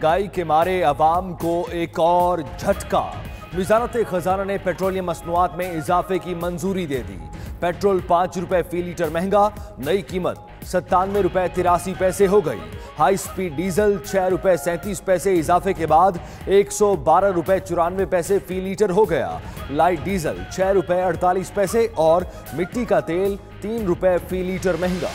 महंगाई के मारे अवाम को एक और झटका। वजारत खजाना ने पेट्रोलियम मसनूआत में इजाफे की मंजूरी दे दी। पेट्रोल 5 रुपए फी लीटर महंगा, नई कीमत 97 रुपए 83 पैसे हो गई। हाई स्पीड डीजल 6 रुपए 37 पैसे इजाफे के बाद 112 रुपए 94 पैसे फी लीटर हो गया। लाइट डीजल 6 रुपए 48 पैसे और मिट्टी का तेल 3 रुपए फी लीटर महंगा।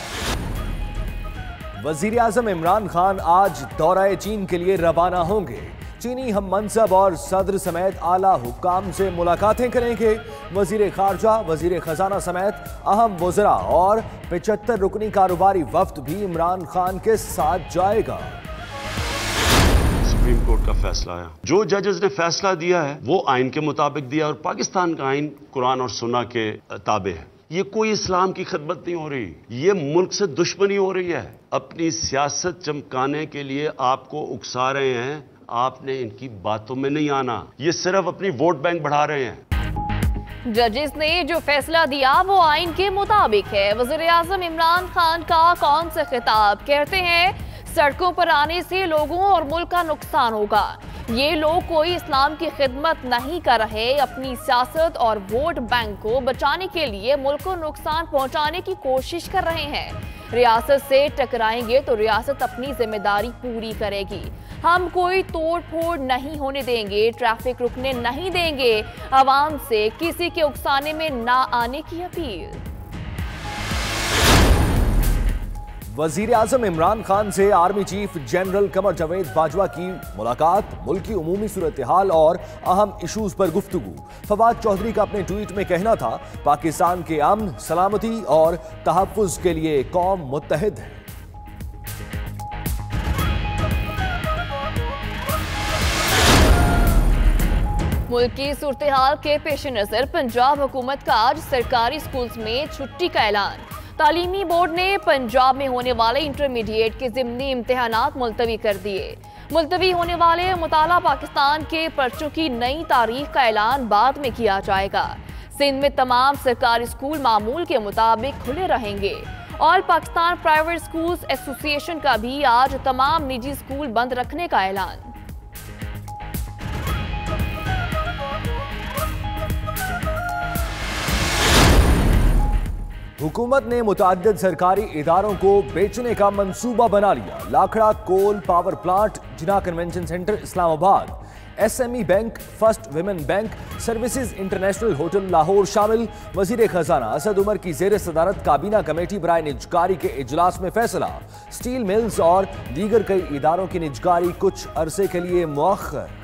वजीर आजम इमरान खान आज दौरा चीन के लिए रवाना होंगे। चीनी हम मनसब और सदर समेत आला हुक्काम से मुलाकातें करेंगे। वजीर खारजा, वजीर खजाना समेत अहम वज़रा और 75 रुकनी कारोबारी वफ्द भी इमरान खान के साथ जाएगा। सुप्रीम कोर्ट का फैसला है, जो जजेस ने फैसला दिया है वो आइन के मुताबिक दिया और पाकिस्तान का आइन कुरान और सुन्ना के ताबे है। ये कोई इस्लाम की खिदमत नहीं हो रही, ये मुल्क से दुश्मनी हो रही है। अपनी सियासत चमकाने के लिए आपको उकसा रहे हैं, आपने इनकी बातों में नहीं आना। ये सिर्फ अपनी वोट बैंक बढ़ा रहे हैं। जजेस ने जो फैसला दिया वो आइन के मुताबिक है। वज़ीर आज़म इमरान खान का कौन सा खिताब, कहते हैं सड़कों पर आने से लोगों और मुल्क का नुकसान होगा। ये लोग कोई इस्लाम की खिदमत नहीं कर रहे, अपनी सियासत और वोट बैंक को बचाने के लिए मुल्क को नुकसान पहुंचाने की कोशिश कर रहे हैं। रियासत से टकराएंगे तो रियासत अपनी जिम्मेदारी पूरी करेगी। हम कोई तोड़ फोड़ नहीं होने देंगे, ट्रैफिक रुकने नहीं देंगे। आवाम से किसी के उकसाने में ना आने की अपील। वजीर आजम इमरान खान से army chief general Qamar Javed Bajwa की मुलाकात, मुल्क की उमूमी सूरत हाल और अहम इशूज पर गुफ्तगू। फवाद चौधरी का अपने ट्वीट में कहना था, पाकिस्तान के अमन, सलामती और तहफ्फुज के लिए कौम मुत्तहिद है। मुल्क की सूरत हाल के पेश नजर पंजाब हुकूमत का आज सरकारी स्कूल्स में छुट्टी का ऐलान। तालीमी बोर्ड ने पंजाब में होने वाले इंटरमीडिएट के ज़िमनी इम्तिहानात मुलतवी कर दिए। मुलतवी होने वाले मुताला पाकिस्तान के पर्चों की नई तारीख का ऐलान बाद में किया जाएगा। सिंध में तमाम सरकारी स्कूल मामूल के मुताबिक खुले रहेंगे। All Pakistan private schools association का भी आज तमाम निजी स्कूल बंद रखने का ऐलान। हुकूमत ने मुतअद्दिद सरकारी इदारों को बेचने का मंसूबा बना लिया। Lakhra coal power plant, Jinnah convention centre Islamabad, SME bank, first women bank, services international hotel Lahore शामिल। वजीर खजाना असद उमर की जेर सदारत काबीना कमेटी बराए निजकारी के इजलास में फैसला। स्टील मिल्स और दीगर कई इदारों की निजकारी कुछ अरसे के लिए मुअख्खर।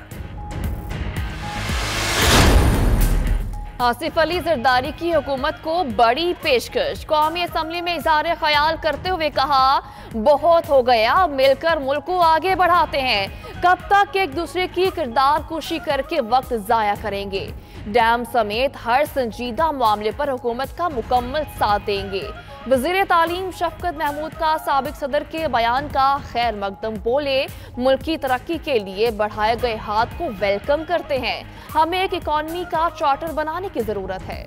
आसिफ अली जरदारी की हुकूमत को बड़ी पेशकश। कौमी असम्बली में इज़हार ख्याल करते हुए कहा, बहुत हो गया, मिलकर मुल्क को आगे बढ़ाते हैं। कब तक एक दूसरे की किरदार कुशी करके वक्त जाया करेंगे। डैम समेत हर संजीदा मामले पर हुकूमत का मुकम्मल साथ देंगे। वज़ीर तालीम शफकत महमूद का साबिक सदर के बयान का खैर मकदम बोले, मुल्क की तरक्की के लिए बढ़ाए गए हाथ को वेलकम करते हैं। हमें एक इकॉनमी का चार्टर बनाने की जरूरत है।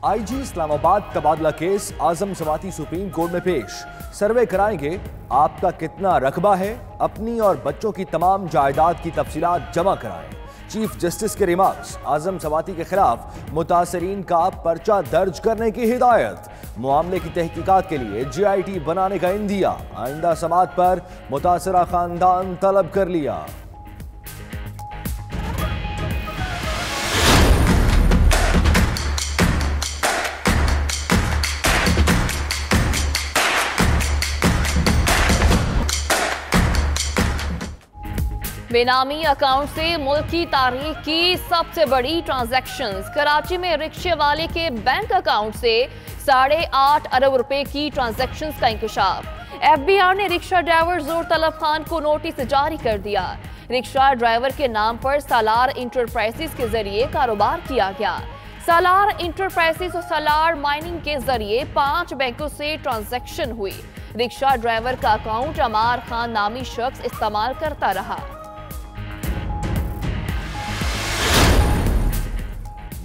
IG इस्लामाबाद तबादला केस आजम समाती सुप्रीम कोर्ट में पेश। सर्वे कराएंगे, आपका कितना रकबा है, अपनी और बच्चों की तमाम जायदाद की तफसीलात जमा कराएं। चीफ जस्टिस के रिमार्क्स, आजम समाती के खिलाफ मुतासरीन का पर्चा दर्ज करने की हिदायत। मामले की तहकीकात के लिए GIT बनाने का इंदिया। आइंदा समात पर मुतासरा खानदान तलब कर लिया। बेनामी अकाउंट से मुल्क की तारीख की सबसे बड़ी ट्रांजैक्शंस। कराची में रिक्शे वाले के बैंक अकाउंट से 8.5 अरब रुपए की ट्रांजैक्शंस का इंकशाफ। FBI ने रिक्शा ड्राइवर जोर तलब खान को नोटिस जारी कर दिया। रिक्शा ड्राइवर के नाम पर सालार इंटरप्राइजेस के जरिए कारोबार किया गया। सालार इंटरप्राइजेस और सालार माइनिंग के जरिए 5 बैंकों से ट्रांजैक्शन हुई। रिक्शा ड्राइवर का अकाउंट अमार खान नामी शख्स इस्तेमाल करता रहा।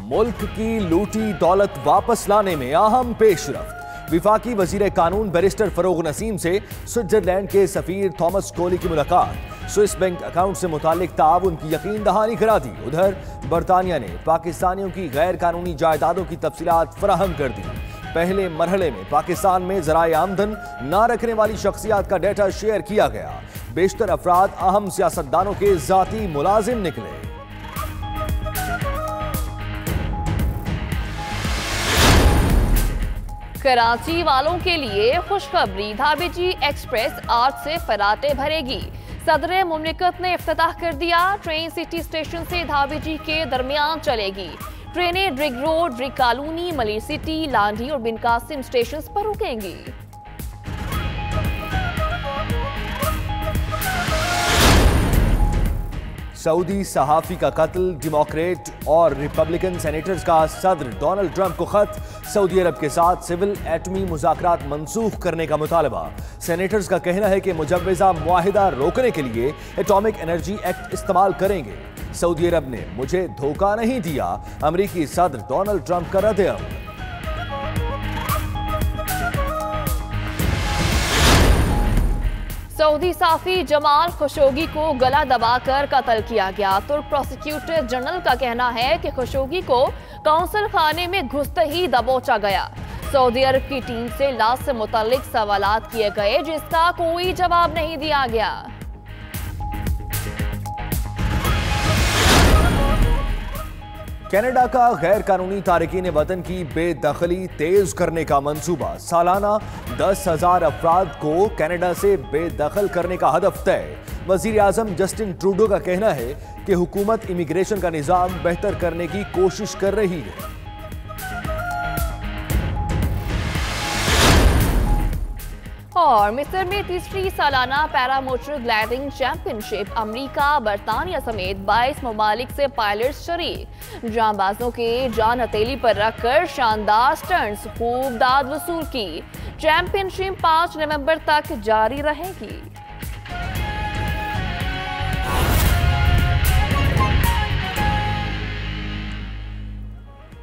मुल्क की लूटी दौलत वापस लाने में अहम पेशरफ्त। विफाकी वजीर कानून बैरिस्टर फरोग नसीम से स्विट्जरलैंड के सफीर थॉमस कोली की मुलाकात। स्विस बैंक अकाउंट से मुतालिक ताउन की यकीन दहानी करा दी। उधर बरतानिया ने पाकिस्तानियों की गैर कानूनी जायदादों की तफसीलात फराहम कर दी। पहले मरहले में पाकिस्तान में ज़राए आमदन न रखने वाली शख्सियात का डेटा शेयर किया गया। बेशतर अफराद अहम सियासतदानों के जाती मुलाजिम निकले। कराची वालों के लिए खुशखबरी, धाबेजी एक्सप्रेस आज से फराटे भरेगी। सदर मुमलिकत ने इफ्तिताह कर दिया। ट्रेन सिटी स्टेशन से धाबेजी के दरमियान चलेगी। ट्रेनें Drigh road, Drigh colony, Malir city, Landhi और बिन कासिम स्टेशन पर रुकेंगी। सऊदी सहाफी का कत्ल, डेमोक्रेट और रिपब्लिकन सेनेटर्स का सदर डोनाल्ड ट्रंप को खत। सऊदी अरब के साथ सिविल एटमी मुज़ाकरात मंसूख करने का मुतालबा। सेनेटर्स का कहना है कि मुजव्वज़ा मुआहिदा रोकने के लिए एटॉमिक एनर्जी एक्ट इस्तेमाल करेंगे। सऊदी अरब ने मुझे धोखा नहीं दिया, अमेरिकी सदर डोनाल्ड ट्रंप का रद्द-ए-अमल। सऊदी साफी जमाल खशोगी को गला दबाकर कत्ल किया गया। तुर्क प्रोसिक्यूटर जनरल का कहना है कि खशोगी को काउंसिल खाने में घुसते ही दबोचा गया। सऊदी अरब की टीम से लाश से मुताल्लिक सवालात किए गए, जिसका कोई जवाब नहीं दिया गया। कनाडा का गैर कानूनी तारकीन वतन की बेदखली तेज करने का मंसूबा। सालाना 10,000 अफराद को कनाडा से बेदखल करने का हदफ तय। वजीर आजम जस्टिन ट्रूडो का कहना है कि हुकूमत इमिग्रेशन का निज़ाम बेहतर करने की कोशिश कर रही है। और मिस्र में तीसरी सालाना para motor gliding championship, America, बरतानिया समेत 22 ममालिक से पायलट्स शरीक। जांबाजों के जान हथेली पर रखकर शानदार स्टंट्स, खूब दाद वसूल की। चैंपियनशिप 5 नवंबर तक जारी रहेगी।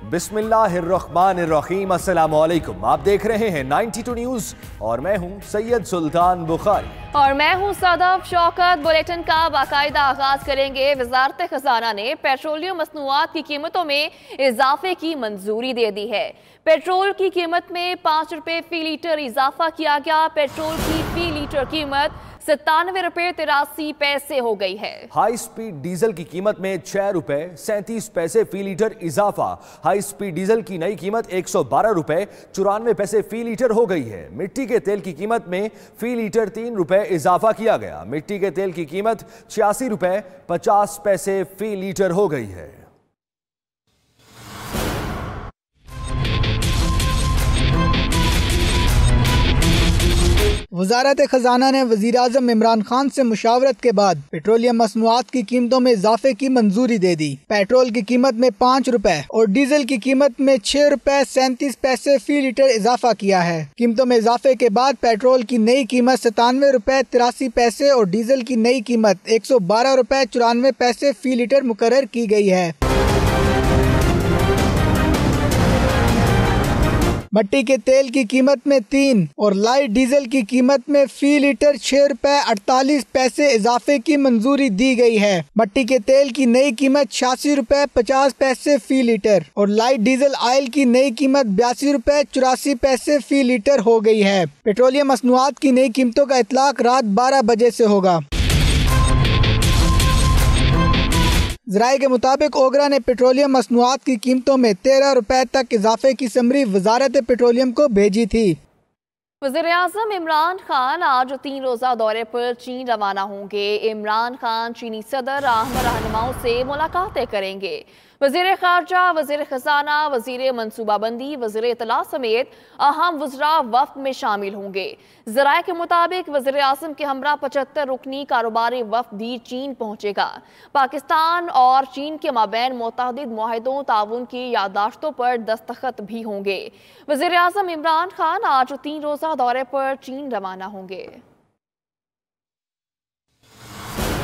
बिस्मिल्लाहिर्रहमानिर्रहीम, अस्सलाम वालेकुम। आप देख रहे हैं 92 न्यूज़ और मैं हूं सैयद सुल्तान बुखारी और मैं हूं सदफ शौकत। बुलेटिन का बाकायदा आगाज करेंगे। वजारत खजाना ने पेट्रोलियम मसनूआत की कीमतों में इजाफे की मंजूरी दे दी है। पेट्रोल की कीमत में 5 रुपए फी लीटर इजाफा किया गया। पेट्रोल की फी लीटर कीमत 97 रुपए 83 पैसे हो गई है। हाई स्पीड डीजल की कीमत में 6 रुपए 37 पैसे फी लीटर इजाफा। हाई स्पीड डीजल की नई कीमत 112 रुपए 94 पैसे फी लीटर हो गई है। मिट्टी के तेल की कीमत में फी लीटर 3 रुपए इजाफा किया गया। मिट्टी के तेल की कीमत 86 रुपए 50 पैसे फी लीटर हो गई है। वजारत खजाना ने वजीर आजम इमरान खान से मुशावरत के बाद पेट्रोलियम मसनूआत की कीमतों में इजाफे की मंजूरी दे दी। पेट्रोल की कीमत में 5 रुपए और डीजल की कीमत में 6 रुपए 37 पैसे फी लीटर इजाफा किया है। कीमतों में इजाफे के बाद पेट्रोल की नई कीमत 97 रुपए 83 पैसे और डीजल की नई कीमत 112 रुपए 94 पैसे फी लीटर मुकर्रर की गई है। मट्टी के तेल की कीमत में 3 और लाइट डीजल की कीमत में फी लीटर 6 रुपए 48 पैसे इजाफे की मंजूरी दी गई है। मट्टी के तेल की नई कीमत 86 रुपए 50 पैसे फी लीटर और लाइट डीजल ऑयल की नई कीमत 82 रुपए 84 पैसे फी लीटर हो गई है। पेट्रोलियम मसनूआत की नई कीमतों का इतलाक रात 12 बजे से होगा। ज़राए के मुताबिक ओगरा ने पेट्रोलियम मसनूआत की कीमतों में 13 रुपए तक इजाफे की समरी वजारत पेट्रोलियम को भेजी थी। वज़ीर आज़म इमरान खान आज 3 रोज़ा दौरे पर चीन रवाना होंगे। इमरान खान चीनी सदर अहम रहनुमाओं से मुलाकातें करेंगे। वज़ीर ख़ारजा, वज़ीर ख़जाना, वज़ीर मनसूबाबंदी, वज़ीर इत्तला समेत अहम वज़रा वफ़द में शामिल होंगे। ज़राए के मुताबिक वज़ीर आज़म के हमरा 75 रुकनी कारोबारी वफ़द भी चीन पहुँचेगा। पाकिस्तान और चीन के माबैन मुतअद्दिद मुआहिदों ताउन की याददाश्तों पर दस्तखत भी होंगे। वज़ीर आज़म इमरान खान आज 3 रोज़ा दौरे पर चीन रवाना होंगे।